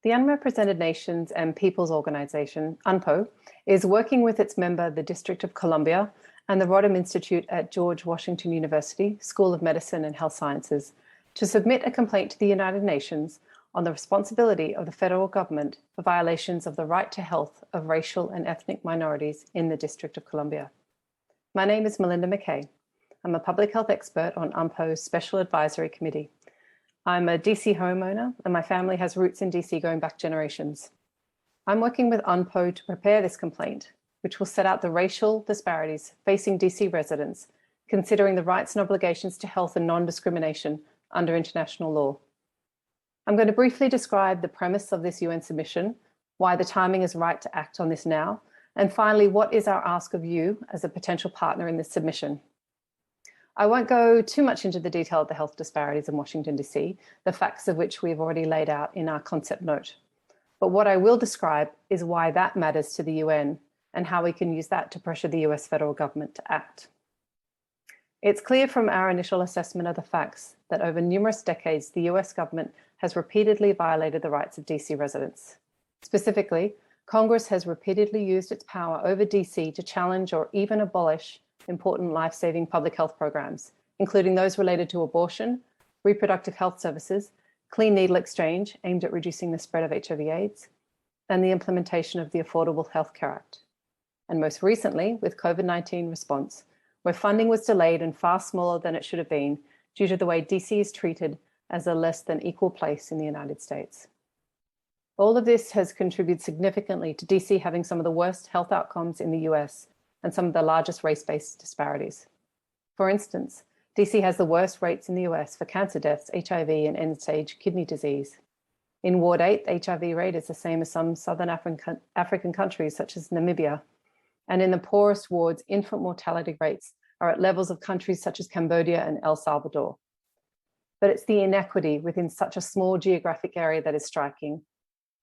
The Unrepresented Nations and Peoples Organization, UNPO, is working with its member, the District of Columbia, and the Rodham Institute at George Washington University School of Medicine and Health Sciences to submit a complaint to the United Nations on the responsibility of the federal government for violations of the right to health of racial and ethnic minorities in the District of Columbia. My name is Melinda McKay. I'm a public health expert on UNPO's Special Advisory Committee. I'm a DC homeowner and my family has roots in DC going back generations. I'm working with UNPO to prepare this complaint, which will set out the racial disparities facing DC residents, considering the rights and obligations to health and non-discrimination under international law. I'm going to briefly describe the premise of this UN submission, why the timing is right to act on this now, and finally, what is our ask of you as a potential partner in this submission. I won't go too much into the detail of the health disparities in Washington, DC, the facts of which we've already laid out in our concept note. But what I will describe is why that matters to the UN and how we can use that to pressure the US federal government to act. It's clear from our initial assessment of the facts that over numerous decades, the US government has repeatedly violated the rights of DC residents. Specifically, Congress has repeatedly used its power over DC to challenge or even abolish important life-saving public health programs, including those related to abortion, reproductive health services, clean needle exchange aimed at reducing the spread of HIV/AIDS, and the implementation of the Affordable Health Care Act. And most recently, with COVID-19 response, where funding was delayed and far smaller than it should have been due to the way DC is treated as a less than equal place in the United States. All of this has contributed significantly to DC having some of the worst health outcomes in the US and some of the largest race-based disparities. For instance, DC has the worst rates in the US for cancer deaths, HIV, and end-stage kidney disease. In Ward 8, the HIV rate is the same as some Southern African countries such as Namibia. And in the poorest wards, infant mortality rates are at levels of countries such as Cambodia and El Salvador. But it's the inequity within such a small geographic area that is striking.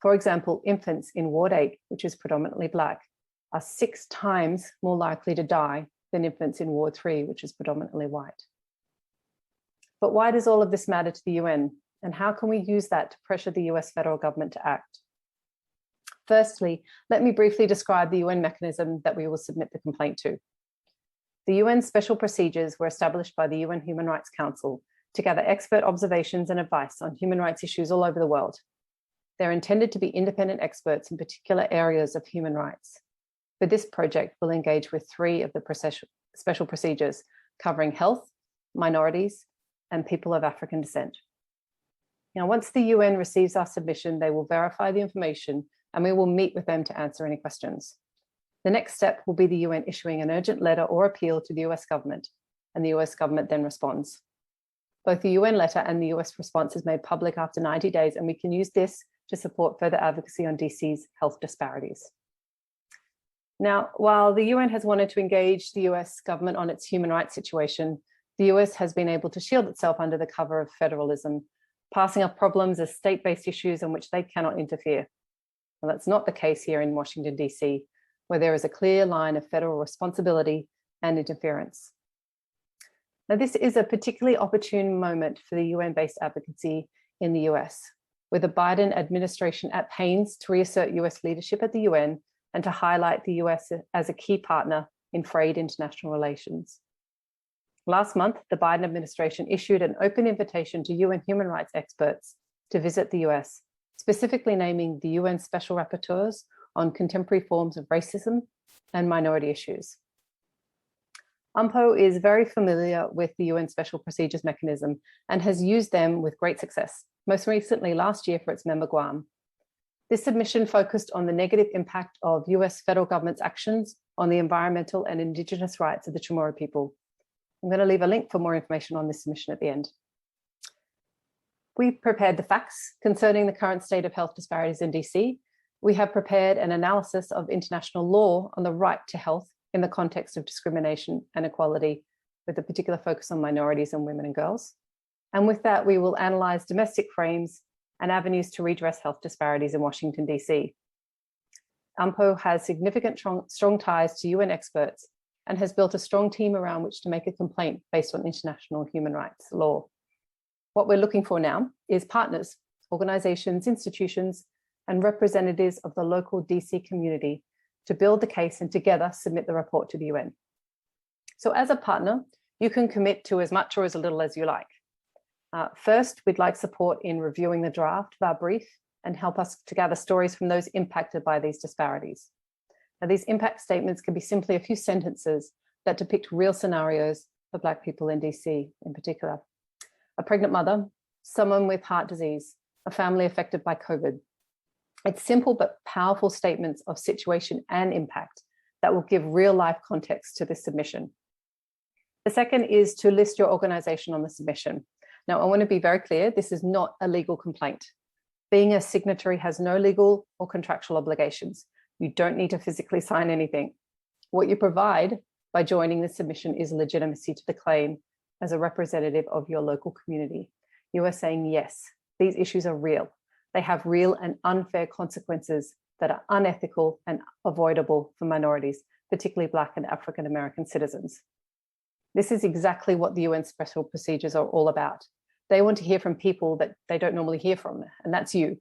For example, infants in Ward 8, which is predominantly Black, are 6 times more likely to die than infants in Ward 3, which is predominantly white. But why does all of this matter to the UN? And how can we use that to pressure the US federal government to act? Firstly, let me briefly describe the UN mechanism that we will submit the complaint to. The UN special procedures were established by the UN Human Rights Council to gather expert observations and advice on human rights issues all over the world. They're intended to be independent experts in particular areas of human rights. For this project, we'll engage with 3 of the special procedures covering health, minorities, and people of African descent. Now, once the UN receives our submission, they will verify the information and we will meet with them to answer any questions. The next step will be the UN issuing an urgent letter or appeal to the US government, and the US government then responds. Both the UN letter and the US response is made public after 90 days, and we can use this to support further advocacy on DC's health disparities. Now, while the UN has wanted to engage the US government on its human rights situation, the US has been able to shield itself under the cover of federalism, passing off problems as state-based issues in which they cannot interfere. Well, that's not the case here in Washington, DC, where there is a clear line of federal responsibility and interference. Now, this is a particularly opportune moment for the UN-based advocacy in the US, with the Biden administration at pains to reassert US leadership at the UN and to highlight the US as a key partner in frayed international relations. Last month, the Biden administration issued an open invitation to UN human rights experts to visit the US, specifically naming the UN special rapporteurs on contemporary forms of racism and minority issues. UNPO is very familiar with the UN special procedures mechanism and has used them with great success, most recently last year for its member Guam. This submission focused on the negative impact of US federal government's actions on the environmental and indigenous rights of the Chamorro people. I'm going to leave a link for more information on this submission at the end. We prepared the facts concerning the current state of health disparities in DC. We have prepared an analysis of international law on the right to health in the context of discrimination and equality, with a particular focus on minorities and women and girls. And with that, we will analyze domestic frames and avenues to redress health disparities in Washington, DC. UNPO has significant strong ties to UN experts and has built a strong team around which to make a complaint based on international human rights law. What we're looking for now is partners, organizations, institutions, and representatives of the local DC community to build the case and together submit the report to the UN. So as a partner, you can commit to as much or as little as you like. First, we'd like support in reviewing the draft of our brief and help us to gather stories from those impacted by these disparities. Now, these impact statements can be simply a few sentences that depict real scenarios for Black people in DC in particular. A pregnant mother, someone with heart disease, a family affected by COVID. It's simple but powerful statements of situation and impact that will give real life context to this submission. The second is to list your organization on the submission. Now, I want to be very clear, this is not a legal complaint. Being a signatory has no legal or contractual obligations. You don't need to physically sign anything. What you provide by joining the submission is legitimacy to the claim as a representative of your local community. You are saying, yes, these issues are real. They have real and unfair consequences that are unethical and avoidable for minorities, particularly Black and African American citizens. This is exactly what the UN special procedures are all about. They want to hear from people that they don't normally hear from, and that's you.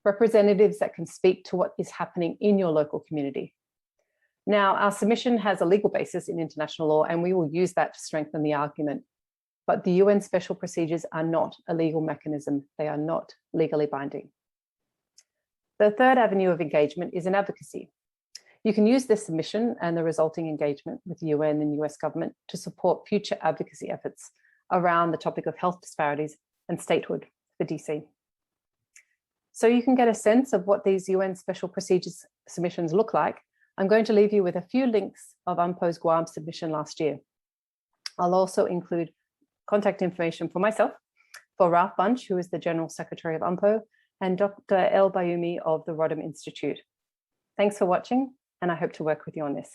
Representatives that can speak to what is happening in your local community. Now, our submission has a legal basis in international law, and we will use that to strengthen the argument. But the UN special procedures are not a legal mechanism. They are not legally binding. The third avenue of engagement is in advocacy. You can use this submission and the resulting engagement with the UN and US government to support future advocacy efforts around the topic of health disparities and statehood for DC. So you can get a sense of what these UN special procedures submissions look like. I'm going to leave you with a few links of UNPO's Guam submission last year. I'll also include contact information for myself, for Ralph Bunch, who is the General Secretary of UNPO, and Dr. El Bayumi of the Rodham Institute. Thanks for watching, and I hope to work with you on this.